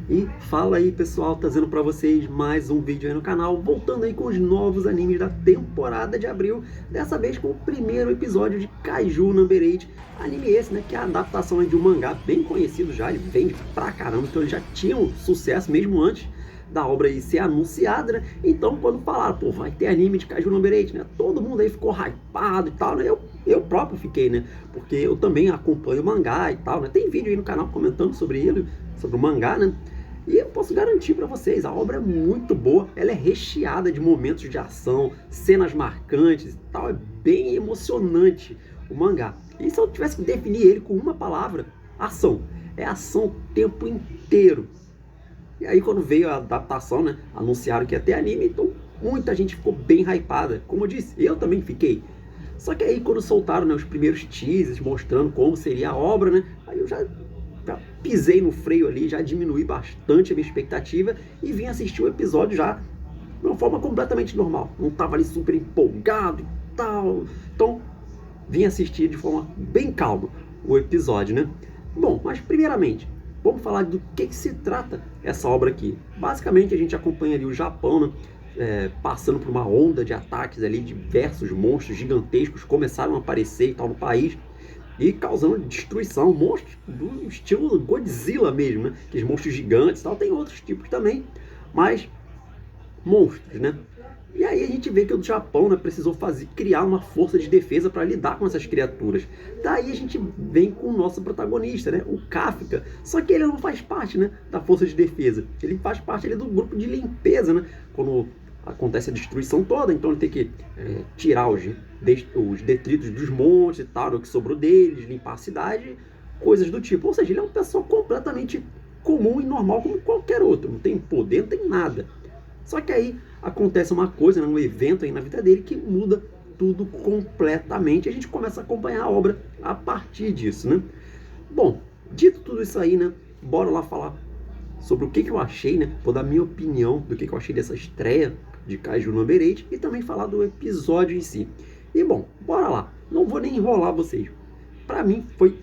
E fala aí, pessoal, trazendo pra vocês mais um vídeo aí no canal, voltando aí com os novos animes da temporada de abril, dessa vez com o primeiro episódio de Kaiju Number 8, anime esse, né, que é a adaptação aí de um mangá bem conhecido já, ele vende pra caramba, então ele já tinha um sucesso mesmo antes da obra aí ser anunciada, né? Então quando falaram, pô, vai ter anime de Kaiju Number 8, né, todo mundo aí ficou hypado e tal, né, eu próprio fiquei, né, porque eu também acompanho o mangá e tal, né, tem vídeo aí no canal comentando sobre ele, sobre o mangá, né. E eu posso garantir para vocês, a obra é muito boa, ela é recheada de momentos de ação, cenas marcantes e tal, é bem emocionante o mangá. E se eu tivesse que definir ele com uma palavra, ação. É ação o tempo inteiro. E aí quando veio a adaptação, né, anunciaram que ia ter anime, então muita gente ficou bem hypada. Como eu disse, eu também fiquei. Só que aí quando soltaram, né, os primeiros teasers mostrando como seria a obra, né, aí eu já pisei no freio ali, já diminui bastante a minha expectativa e vim assistir o episódio já de uma forma completamente normal. Não estava ali super empolgado e tal. Então, vim assistir de forma bem calma o episódio, né? Bom, mas primeiramente, vamos falar do que se trata essa obra aqui. Basicamente, a gente acompanha ali o Japão, né? Passando por uma onda de ataques ali, diversos monstros gigantescos começaram a aparecer e tal no país e causando destruição, monstros do estilo Godzilla mesmo, né? Aqueles monstros gigantes e tal, tem outros tipos também, mas monstros, né? E aí a gente vê que o Japão, né, precisou criar uma força de defesa para lidar com essas criaturas. Daí a gente vem com o nosso protagonista, né, o Kafka. Só que ele não faz parte, né, da força de defesa. Ele faz parte ali do grupo de limpeza, né? Quando acontece a destruição toda, então ele tem que tirar os detritos dos montes e tal, o que sobrou deles, limpar a cidade, coisas do tipo. Ou seja, ele é uma pessoa completamente comum e normal como qualquer outro. Não tem poder, não tem nada. Só que aí acontece uma coisa, né, um evento aí na vida dele que muda tudo completamente. A gente começa a acompanhar a obra a partir disso, né? Bom, dito tudo isso aí, né, bora lá falar sobre o que eu achei, né? Vou dar minha opinião do que eu achei dessa estreia de Kaiju Number 8 e também falar do episódio em si. E bom, bora lá. Não vou nem enrolar vocês. Pra mim foi,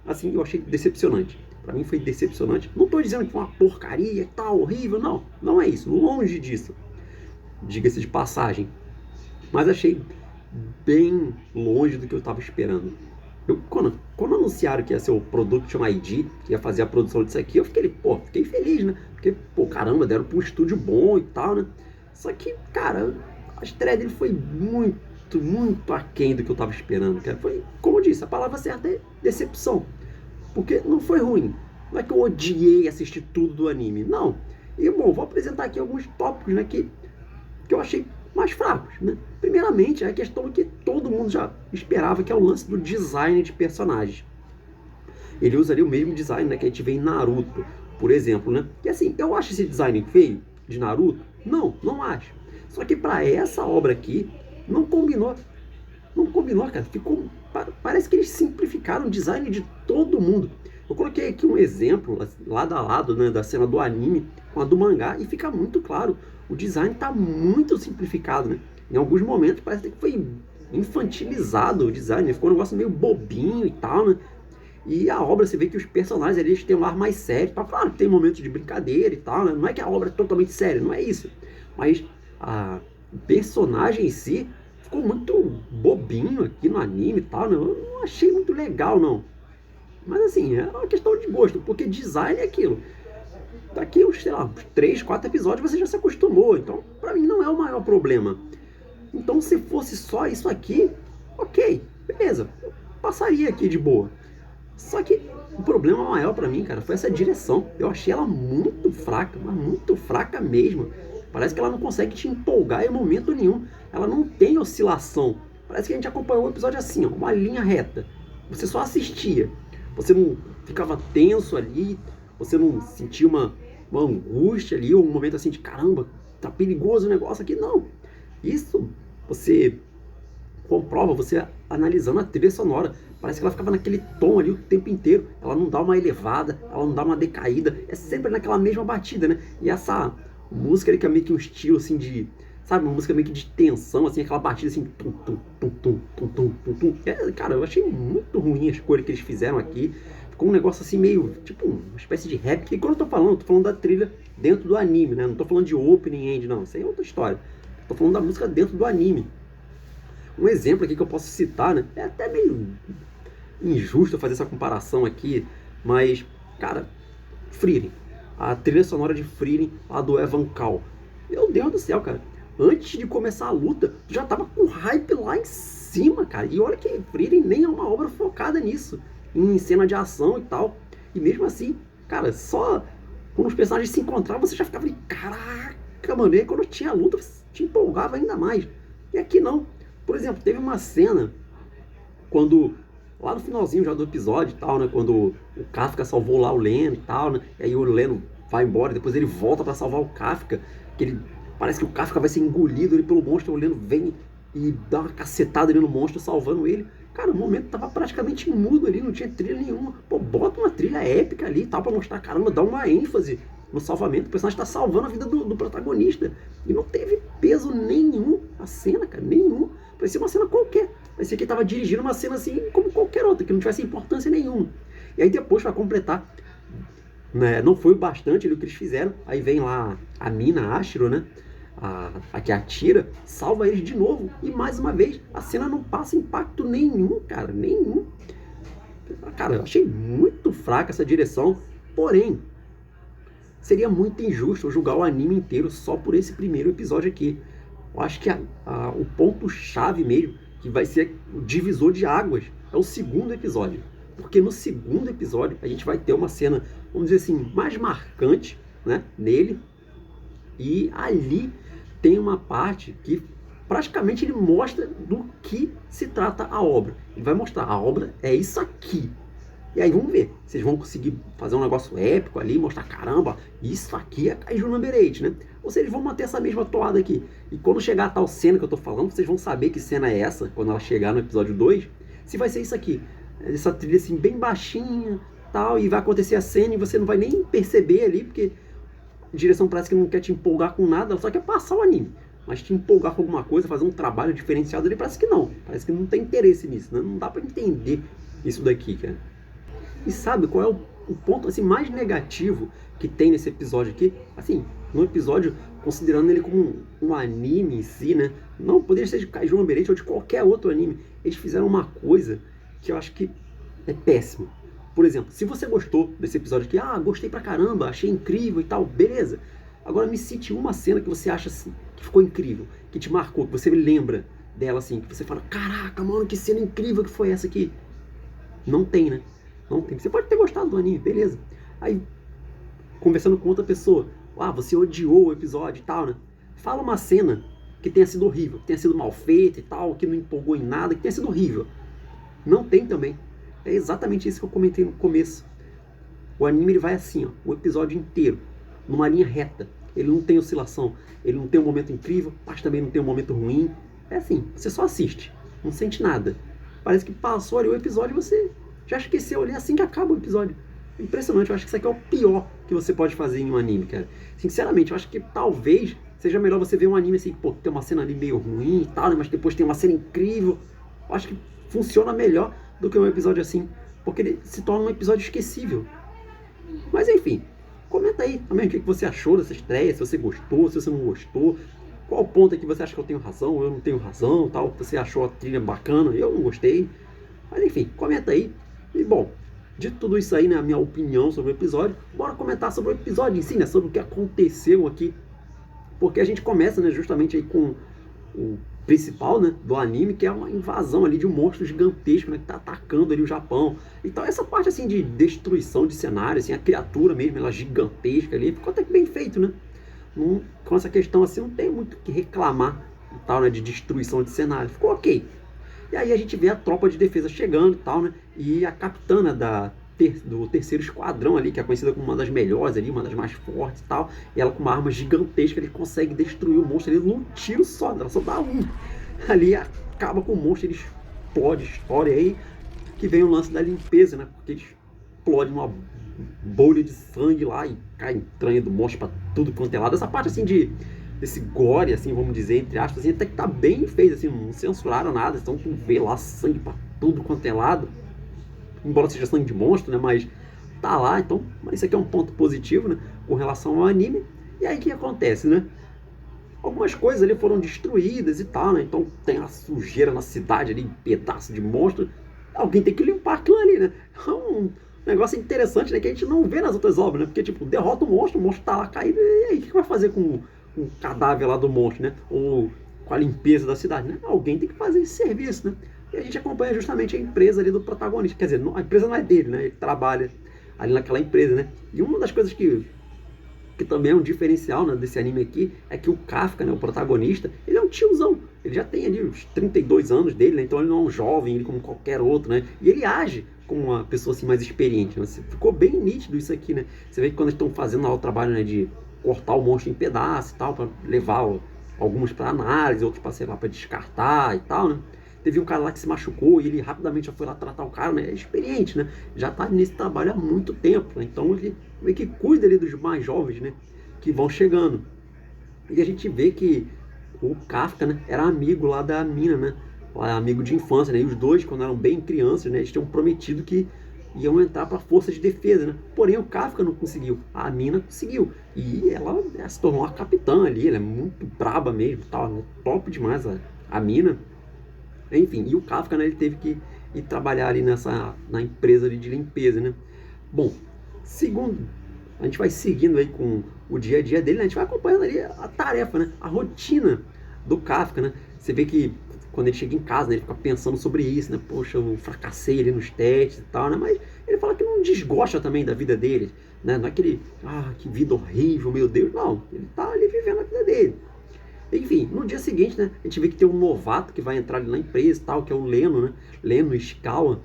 assim, eu achei decepcionante. Pra mim foi decepcionante. Não tô dizendo que foi uma porcaria e tal, horrível, não. Não é isso, longe disso. Diga-se de passagem. Mas achei bem longe do que eu tava esperando. Quando anunciaram que ia ser o Production ID, que ia fazer a produção disso aqui, eu fiquei feliz, né? Porque, caramba, deram pra um estúdio bom e tal, né? Só que, cara, a estreia dele foi muito, muito aquém do que eu tava esperando, cara. Foi, como eu disse, a palavra certa é decepção. Porque não foi ruim. Não é que eu odiei assistir tudo do anime, não. E, bom, vou apresentar aqui alguns tópicos, né, que eu achei mais fracos, né? Primeiramente, é a questão que todo mundo já esperava, que é o lance do design de personagens. Ele usa ali o mesmo design, né, que a gente vê em Naruto, por exemplo, né? E assim, eu acho esse design feio de Naruto? Não acho. Só que para essa obra aqui, não combinou. Não combinou, cara. Parece que eles simplificaram o design de todo mundo. Eu coloquei aqui um exemplo, lado a lado, né, da cena do anime com a do mangá, e fica muito claro. O design está muito simplificado, né? Em alguns momentos parece que foi infantilizado o design, ficou um negócio meio bobinho e tal, né? E a obra, você vê que os personagens eles têm um ar mais sério. Claro que tem momentos de brincadeira e tal, né? Não é que a obra é totalmente séria, não é isso. Mas o personagem em si ficou muito bobinho aqui no anime e tal, né? Eu não achei muito legal, não. Mas assim, é uma questão de gosto, porque design é aquilo. Daqui uns, sei lá, uns 3, 4 episódios você já se acostumou. Então, pra mim, não é o maior problema. Então, se fosse só isso aqui, ok, beleza. Eu passaria aqui de boa. Só que o problema maior pra mim, cara, foi essa direção. Eu achei ela muito fraca, mas muito fraca mesmo. Parece que ela não consegue te empolgar em momento nenhum. Ela não tem oscilação. Parece que a gente acompanhou o episódio assim, ó, uma linha reta. Você só assistia. Você não ficava tenso ali. Você não sentia uma angústia ali, ou um momento assim de caramba, tá perigoso o negócio aqui. Não. Isso você comprova, você analisando a trilha sonora. Parece que ela ficava naquele tom ali o tempo inteiro. Ela não dá uma elevada, ela não dá uma decaída. É sempre naquela mesma batida, né? E essa música ali que é meio que um estilo assim de... Sabe, uma música meio que de tensão, assim, aquela batida assim... Tum, tum, tum, tum, tum, tum, tum, tum. Cara, eu achei muito ruim a escolha que eles fizeram aqui. ficou um negócio assim meio, tipo, uma espécie de rap, que quando eu tô falando da trilha dentro do anime, né? Não tô falando de opening end, não, isso aí é outra história. Tô falando da música dentro do anime. Um exemplo aqui que eu posso citar, né? É até meio injusto fazer essa comparação aqui, mas, cara, Frieren. A trilha sonora de Frieren, lá do Evan Kal. Meu Deus do céu, cara. Antes de começar a luta, já tava com hype lá em cima, cara. E olha que Frieren nem é uma obra focada nisso, em cena de ação e tal. E mesmo assim, cara, só quando os personagens se encontravam, você já ficava ali, caraca, mano. E aí quando tinha a luta, você te empolgava ainda mais. E aqui não. Por exemplo, teve uma cena quando, lá no finalzinho já do episódio e tal, né? Quando o Kafka salvou lá o Leno e tal, né? E aí o Leno vai embora, depois ele volta pra salvar o Kafka, que ele parece que o Kafka vai ser engolido ali pelo monstro, o Leno vem e dá uma cacetada ali no monstro, salvando ele. Cara, o momento tava praticamente mudo ali, não tinha trilha nenhuma. Pô, bota uma trilha épica ali e tal, pra mostrar, caramba, dá uma ênfase no salvamento. O personagem tá salvando a vida do protagonista. E não teve peso nenhum a cena, cara, nenhum. Parecia uma cena qualquer. Parecia que ele tava dirigindo uma cena assim como qualquer outra, que não tivesse importância nenhuma. E aí depois, pra completar, né, não foi o bastante ali o que eles fizeram. Aí vem lá a mina Ashiro, né? A que atira, salva eles de novo. E mais uma vez, a cena não passa impacto nenhum, cara, nenhum. Cara, eu achei muito fraca essa direção. Porém, seria muito injusto eu julgar o anime inteiro só por esse primeiro episódio aqui. Eu acho que o ponto-chave mesmo, que vai ser o divisor de águas, é o segundo episódio. Porque no segundo episódio a gente vai ter uma cena, vamos dizer assim, mais marcante, né, nele. E ali tem uma parte que praticamente ele mostra do que se trata a obra. Ele vai mostrar, a obra é isso aqui. E aí vamos ver, vocês vão conseguir fazer um negócio épico ali, mostrar, caramba, isso aqui é Kaiju Number 8, né? Ou seja, eles vão manter essa mesma toada aqui. E quando chegar a tal cena que eu tô falando, vocês vão saber que cena é essa, quando ela chegar no episódio 2, se vai ser isso aqui. Essa trilha assim, bem baixinha, tal, e vai acontecer a cena e você não vai nem perceber ali, porque a direção parece que não quer te empolgar com nada, ela só quer passar o anime. Mas te empolgar com alguma coisa, fazer um trabalho diferenciado ali, parece que não. Parece que não tem interesse nisso, né? Não dá pra entender isso daqui, cara. E sabe qual é o ponto assim, mais negativo que tem nesse episódio aqui? Assim, no episódio, considerando ele como um anime em si, né? Não poderia ser de Kaiju Number 8 ou de qualquer outro anime. Eles fizeram uma coisa que eu acho que é péssimo. Por exemplo, se você gostou desse episódio aqui, gostei pra caramba, achei incrível e tal, beleza. Agora me cite uma cena que você acha assim, que ficou incrível, que te marcou, que você lembra dela assim, que você fala, caraca, mano, que cena incrível que foi essa aqui. Não tem, né? Não tem. Você pode ter gostado do anime, beleza. Aí, conversando com outra pessoa, você odiou o episódio e tal, né? Fala uma cena que tenha sido horrível, que tenha sido mal feita e tal, que não empolgou em nada, que tenha sido horrível. Não tem também. É exatamente isso que eu comentei no começo. O anime ele vai assim, ó, o episódio inteiro, numa linha reta. Ele não tem oscilação, ele não tem um momento incrível, mas também não tem um momento ruim. É assim, você só assiste, não sente nada. Parece que passou ali o episódio e você já esqueceu ali assim que acaba o episódio. Impressionante, eu acho que isso aqui é o pior que você pode fazer em um anime, cara. Sinceramente, eu acho que talvez seja melhor você ver um anime assim, pô, tem uma cena ali meio ruim e tal, né, mas depois tem uma cena incrível. Eu acho que funciona melhor do que um episódio assim, porque ele se torna um episódio esquecível. Mas enfim, comenta aí também o que você achou dessa estreia, se você gostou, se você não gostou, qual ponto é que você acha que eu tenho razão, eu não tenho razão, tal, você achou a trilha bacana, eu não gostei. Mas enfim, comenta aí. E bom, de tudo isso aí, né, a minha opinião sobre o episódio, bora comentar sobre o episódio em si, né, sobre o que aconteceu aqui. Porque a gente começa, né, justamente aí com o principal, né, do anime, que é uma invasão ali de um monstro gigantesco, né, que tá atacando ali o Japão. Então essa parte assim de destruição de cenário, assim, a criatura mesmo, ela gigantesca ali, ficou até que bem feito, né? Com essa questão assim, não tem muito o que reclamar e tal, né, de destruição de cenário. Ficou ok. E aí a gente vê a tropa de defesa chegando e tal, né? E a capitana do terceiro esquadrão ali, que é conhecida como uma das melhores ali, uma das mais fortes e tal. E ela com uma arma gigantesca, ele consegue destruir o monstro ali num tiro só, ela só dá um. Ali acaba com o monstro, ele explode, estoura. E aí que vem o lance da limpeza, né? Porque ele explode uma bolha de sangue lá e cai entranha do monstro pra tudo quanto é lado. Essa parte assim desse gore, assim, vamos dizer, entre aspas, assim, até que tá bem feito, assim, não censuraram nada, então tu vê lá sangue pra tudo quanto é lado. embora seja sangue de monstro, né? Mas tá lá, então isso aqui é um ponto positivo, né? Com relação ao anime. E aí o que acontece, né? Algumas coisas ali foram destruídas e tal, né? Então tem a sujeira na cidade ali, pedaço de monstro. Alguém tem que limpar aquilo ali, né? É um negócio interessante, né? Que a gente não vê nas outras obras, né? Porque, tipo, derrota o monstro tá lá caído, e aí o que vai fazer com o cadáver lá do monstro, né? Ou com a limpeza da cidade, né? Alguém tem que fazer esse serviço, né? E a gente acompanha justamente a empresa ali do protagonista. Quer dizer, a empresa não é dele, né? Ele trabalha ali naquela empresa, né? E uma das coisas que também é um diferencial, né, desse anime aqui, é que o Kafka, né, o protagonista, ele é um tiozão. Ele já tem ali os 32 anos dele, né, então ele não é um jovem, ele como qualquer outro, né? E ele age como uma pessoa assim mais experiente, né? Ficou bem nítido isso aqui, né? Você vê que quando eles estão fazendo lá o trabalho, né, de cortar o monstro em pedaços e tal, para levar alguns para análise, outros para, sei lá, para descartar e tal, né? Teve um cara lá que se machucou e ele rapidamente já foi lá tratar o cara, né? É experiente, né? Já tá nesse trabalho há muito tempo, né? Então ele meio que cuida ali dos mais jovens, né? Que vão chegando. E a gente vê que o Kafka, né? Era amigo lá da mina, né? Amigo de infância, né? E os dois, quando eram bem crianças, né? Eles tinham prometido que iam entrar para a força de defesa, né? Porém o Kafka não conseguiu, a mina conseguiu. E ela se tornou a capitã ali, ela é muito braba mesmo, tal, né? Top demais a mina. Enfim, e o Kafka, né, ele teve que ir trabalhar ali na empresa ali de limpeza, né? Bom, segundo, a gente vai seguindo aí com o dia a dia dele, né? A gente vai acompanhando ali a tarefa, né? A rotina do Kafka, né? Você vê que quando ele chega em casa, né, ele fica pensando sobre isso, né? Poxa, eu fracassei ali nos testes e tal, né? Mas ele fala que não desgosta também da vida dele, né? Não é aquele, que vida horrível, meu Deus, não. Ele tá ali vivendo a vida dele. Enfim, no dia seguinte, né, a gente vê que tem um novato que vai entrar ali na empresa e tal, que é o Leno, né? Leno Ishikawa.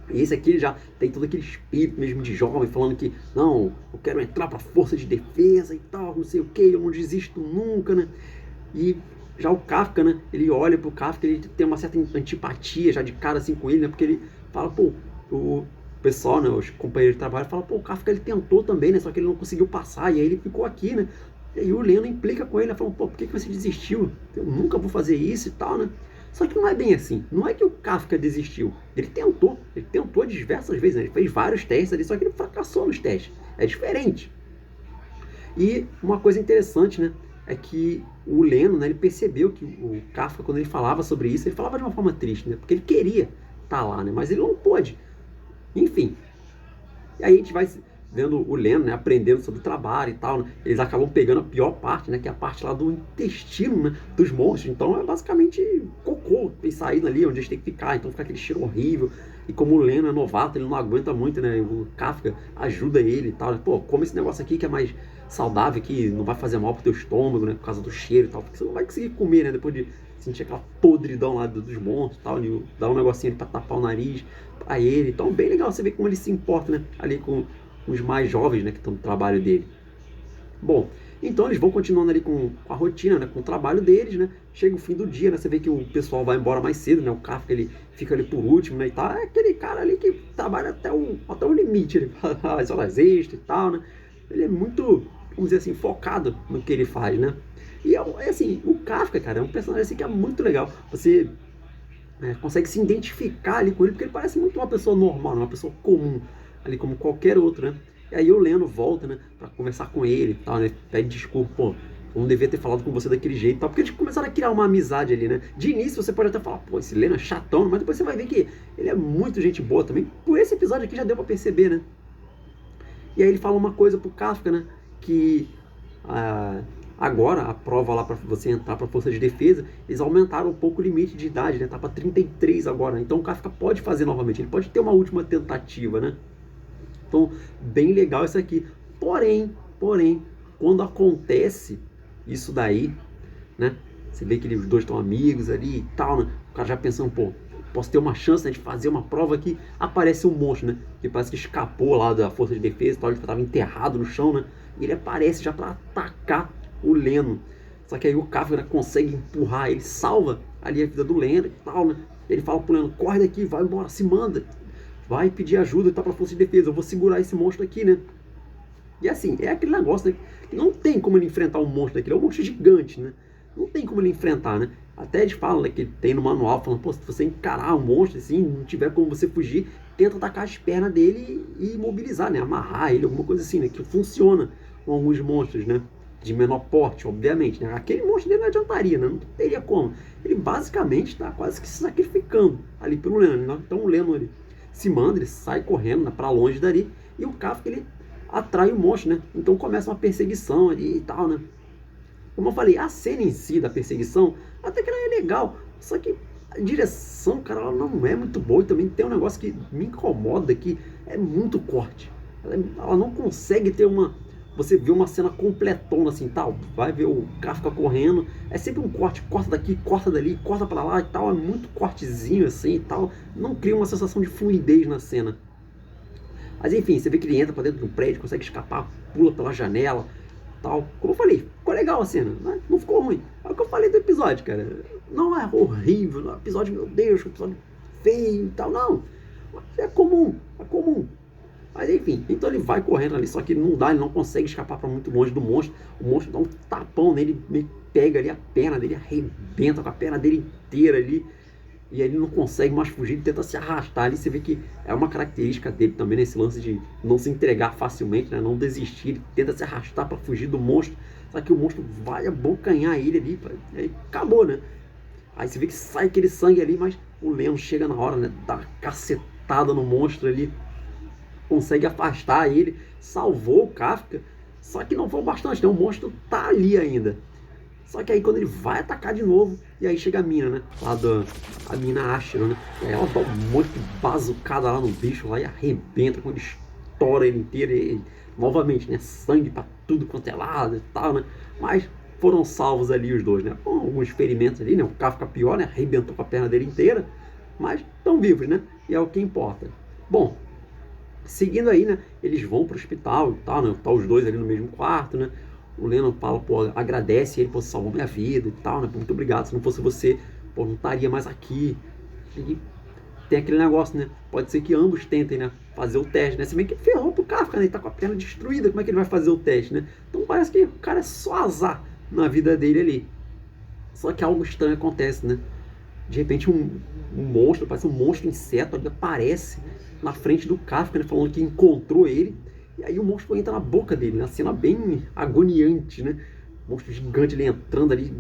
E esse aqui já tem todo aquele espírito mesmo de jovem, falando que, não, eu quero entrar pra força de defesa e tal, não sei o que, eu não desisto nunca, né? E já o Kafka, né, ele olha pro Kafka, ele tem uma certa antipatia já de cara assim com ele, né? Porque ele fala, pô, o pessoal, né, os companheiros de trabalho, fala, pô, o Kafka ele tentou também, né? Só que ele não conseguiu passar, e aí ele ficou aqui, né? E aí o Leno implica com ele, né, falando, pô, por que você desistiu? Eu nunca vou fazer isso e tal, né? Só que não é bem assim. Não é que o Kafka desistiu. Ele tentou diversas vezes, né? Ele fez vários testes ali, só que ele fracassou nos testes. É diferente. E uma coisa interessante, né? É que o Leno, né, ele percebeu que o Kafka, quando ele falava sobre isso, ele falava de uma forma triste, né? Porque ele queria estar lá, né? Mas ele não pôde. Enfim. E aí a gente vai vendo o Leno, né, aprendendo sobre o trabalho e tal, né? Eles acabam pegando a pior parte, né, que é a parte lá do intestino, né, dos monstros. Então é basicamente cocô, tem saído ali onde eles têm que ficar, então fica aquele cheiro horrível. E como o Leno é novato, ele não aguenta muito, né, o Kafka ajuda ele e tal. Pô, come esse negócio aqui que é mais saudável, que não vai fazer mal pro teu estômago, né, por causa do cheiro e tal, porque você não vai conseguir comer, né, depois de sentir aquela podridão lá dos monstros e tal, e dá um negocinho ali pra tapar o nariz pra ele. Então bem legal você ver como ele se importa, né, ali com os mais jovens, né, que estão no trabalho dele. Bom, então eles vão continuando ali com a rotina, né, com o trabalho deles, né? Chega o fim do dia, né? Você vê que o pessoal vai embora mais cedo, né? O Kafka, ele fica ali por último, né? E tal. É aquele cara ali que trabalha até o limite, ele faz as horas extras e tal, né? Ele é muito, vamos dizer assim, focado no que ele faz, né? E é assim, o Kafka, cara, é um personagem assim que é muito legal. Você consegue se identificar ali com ele, porque ele parece muito uma pessoa normal, uma pessoa comum, ali como qualquer outro, né? E aí o Leno volta, né, pra conversar com ele e tal, né? Pede desculpa, pô, eu não devia ter falado com você daquele jeito e tal, porque eles começaram a criar uma amizade ali, né? De início você pode até falar, pô, esse Leno é chatão, mas depois você vai ver que ele é muito gente boa também. Por esse episódio aqui já deu pra perceber, né? E aí ele fala uma coisa pro Kafka, né? Que agora a prova lá para você entrar para a força de defesa, eles aumentaram um pouco o limite de idade, né? Tá para 33 agora. Então o Kafka pode fazer novamente, ele pode ter uma última tentativa, né? Então, bem legal isso aqui. Porém, quando acontece isso daí, né? Você vê que os dois estão amigos ali e tal, né? O cara já pensando, pô, posso ter uma chance, né, de fazer uma prova aqui. Aparece um monstro, né? Que parece que escapou lá da força de defesa e tal, ele estava enterrado no chão, né? E ele aparece já para atacar o Leno. Só que aí o Kafka, né, consegue empurrar, ele salva ali a vida do Leno e tal, né? Ele fala pro Leno, corre daqui, vai embora, se manda. Vai pedir ajuda e tá pra força de defesa, eu vou segurar esse monstro aqui, né? E assim, é aquele negócio, né? Que não tem como ele enfrentar um monstro daquele, é um monstro gigante, né? Não tem como ele enfrentar, né? Até eles falam, né, que tem no manual, falando, pô, se você encarar um monstro assim, não tiver como você fugir, tenta atacar as pernas dele e imobilizar, né? Amarrar ele, alguma coisa assim, né? Que funciona com alguns monstros, né? De menor porte, obviamente, né? Aquele monstro dele não adiantaria, né? Não teria como. Ele basicamente está quase que se sacrificando ali pelo Lennon, né? Então o Lennon, ele se manda, ele sai correndo, né, para longe dali, e o Kafka, ele atrai o monstro, né? Então começa uma perseguição ali e tal, né? Como eu falei, a cena em si da perseguição, até que ela é legal, só que a direção, cara, ela não é muito boa. E também tem um negócio que me incomoda, que é muito corte. Ela não consegue ter uma... Você vê uma cena completona assim, tal, vai ver o Kafka correndo, é sempre um corte, corta daqui, corta dali, corta pra lá e tal, é muito cortezinho assim e tal, não cria uma sensação de fluidez na cena. Mas enfim, você vê que ele entra pra dentro de um prédio, consegue escapar, pula pela janela, tal. Como eu falei, ficou legal a cena, né? Não ficou ruim. É o que eu falei do episódio, cara. Não é horrível, não é um episódio, meu Deus, um episódio feio e tal, não. É comum, é comum. Mas enfim, então ele vai correndo ali, só que não dá, ele não consegue escapar para muito longe do monstro. O monstro dá um tapão nele, ele pega ali a perna dele, arrebenta com a perna dele inteira ali. E aí ele não consegue mais fugir, ele tenta se arrastar ali. Você vê que é uma característica dele também, nesse lance de não se entregar facilmente, né? Não desistir, ele tenta se arrastar para fugir do monstro. Só que o monstro vai abocanhar ele ali, aí acabou, né? Aí você vê que sai aquele sangue ali, mas o Leon chega na hora, né? Dá uma cacetada no monstro ali, consegue afastar ele, salvou o Kafka. Só que não foi o bastante, né? O monstro tá ali ainda. Só que aí quando ele vai atacar de novo, e aí chega a mina, né? Lá a mina Ashura, né? E aí ela dá um monte de bazucada lá no bicho lá e arrebenta, quando estoura ele inteiro. E novamente, né? Sangue pra tudo quanto é lado e tal, né? Mas foram salvos ali os dois, né? Com alguns ferimentos ali, né? O Kafka pior, né? Arrebentou com a perna dele inteira. Mas estão vivos, né? E é o que importa. Bom, seguindo aí, né? Eles vão pro hospital e tal, né? Tá os dois ali no mesmo quarto, né? O Lennon fala, pô, agradece ele, pô, salvou minha vida e tal, né? Muito obrigado, se não fosse você, pô, não estaria mais aqui. E tem aquele negócio, né? Pode ser que ambos tentem, né? Fazer o teste, né? Se bem que ferrou pro Kafka, né? Ele tá com a perna destruída, como é que ele vai fazer o teste, né? Então parece que o cara é só azar na vida dele ali. Só que algo estranho acontece, né? De repente um monstro, parece um monstro inseto, ali aparece na frente do Kafka, né? Falando que encontrou ele. E aí o monstro entra na boca dele, né? Uma cena bem agoniante, né? O monstro gigante, ele entrando ali,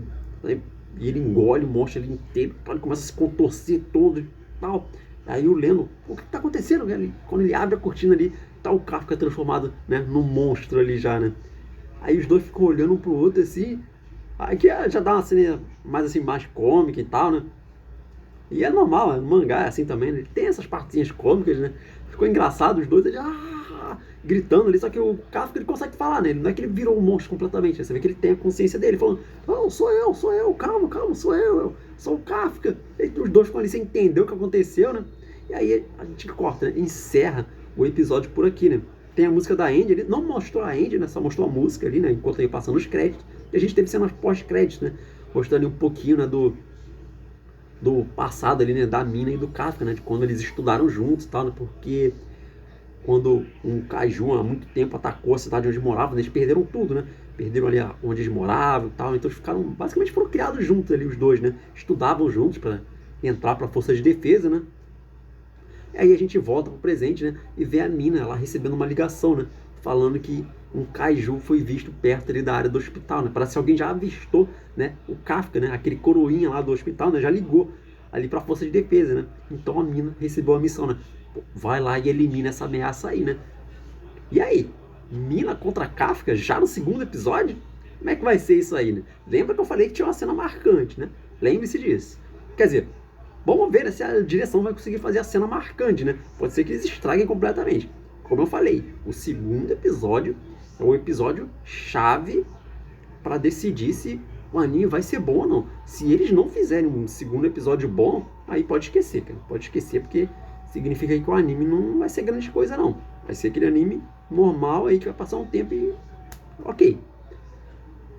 né? E ele engole o monstro ali inteiro, ele começa a se contorcer todo e tal. Aí o Lennon, o que tá acontecendo? Quando ele abre a cortina ali, tá o Kafka transformado, né, num monstro ali já, né? Aí os dois ficam olhando um pro outro assim. Aí que já dá uma cena mais assim, mais cômica e tal, né? E é normal, no mangá é assim também, né? Ele tem essas partinhas cômicas, né? Ficou engraçado os dois, ele gritando ali, só que o Kafka, ele consegue falar, né? Não é que ele virou um monstro completamente, né? Você vê que ele tem a consciência dele, falando, não, sou eu, calma, sou eu sou o Kafka. E os dois ficam ali sem entender o que aconteceu, né? E aí a gente corta, né? Encerra o episódio por aqui, né? Tem a música da Andy, ele não mostrou a Andy, né? Só mostrou a música ali, né? Enquanto ele passando os créditos. E a gente teve cenas pós-créditos, né? Mostrando um pouquinho, né? Do passado ali, né? Da Mina e do Kafka, né? De quando eles estudaram juntos e tal, né? Porque quando um Kaiju há muito tempo atacou a cidade onde moravam, eles perderam tudo, né? Perderam ali onde eles moravam e tal, então eles ficaram, basicamente foram criados juntos ali os dois, né? Estudavam juntos para entrar para a força de defesa, né? E aí a gente volta pro presente, né? E vê a Mina lá recebendo uma ligação, né? Falando que um Kaiju foi visto perto ali da área do hospital, né? Parece que alguém já avistou, né? O Kafka, né? Aquele coroinha lá do hospital, né? Já ligou ali para a força de defesa, né? Então a Mina recebeu a missão, né? Vai lá e elimina essa ameaça aí, né? E aí? Mina contra Kafka já no segundo episódio? Como é que vai ser isso aí, né? Lembra que eu falei que tinha uma cena marcante, né? Lembre-se disso. Quer dizer, vamos ver, né, se a direção vai conseguir fazer a cena marcante, né? Pode ser que eles estraguem completamente. Como eu falei, o segundo episódio é o episódio chave para decidir se o anime vai ser bom ou não. Se eles não fizerem um segundo episódio bom, aí pode esquecer, cara. Pode esquecer, porque significa que o anime não vai ser grande coisa, não. Vai ser aquele anime normal aí que vai passar um tempo e... ok.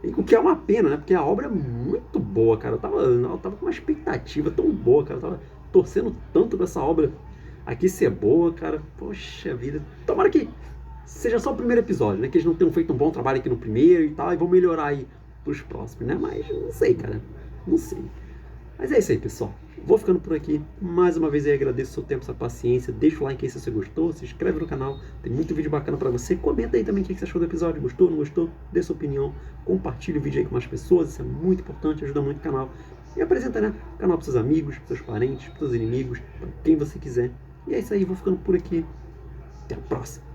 E o que é uma pena, né? Porque a obra é muito boa, cara. Eu tava com uma expectativa tão boa, cara. Eu tava torcendo tanto pra essa obra aqui ser boa, cara. Poxa vida. Tomara que seja só o primeiro episódio, né? Que eles não tenham feito um bom trabalho aqui no primeiro e tal, e vão melhorar aí pros próximos, né? Mas não sei, cara. Não sei. Mas é isso aí, pessoal. Vou ficando por aqui. Mais uma vez eu agradeço o seu tempo, sua paciência. Deixa o like aí se você gostou, se inscreve no canal. Tem muito vídeo bacana pra você. Comenta aí também o que você achou do episódio. Gostou, não gostou? Dê sua opinião. Compartilhe o vídeo aí com mais pessoas. Isso é muito importante, ajuda muito o canal. E apresenta, né, o canal pros seus amigos, pros seus parentes, pros seus inimigos, pra quem você quiser. E é isso aí, vou ficando por aqui. Até a próxima.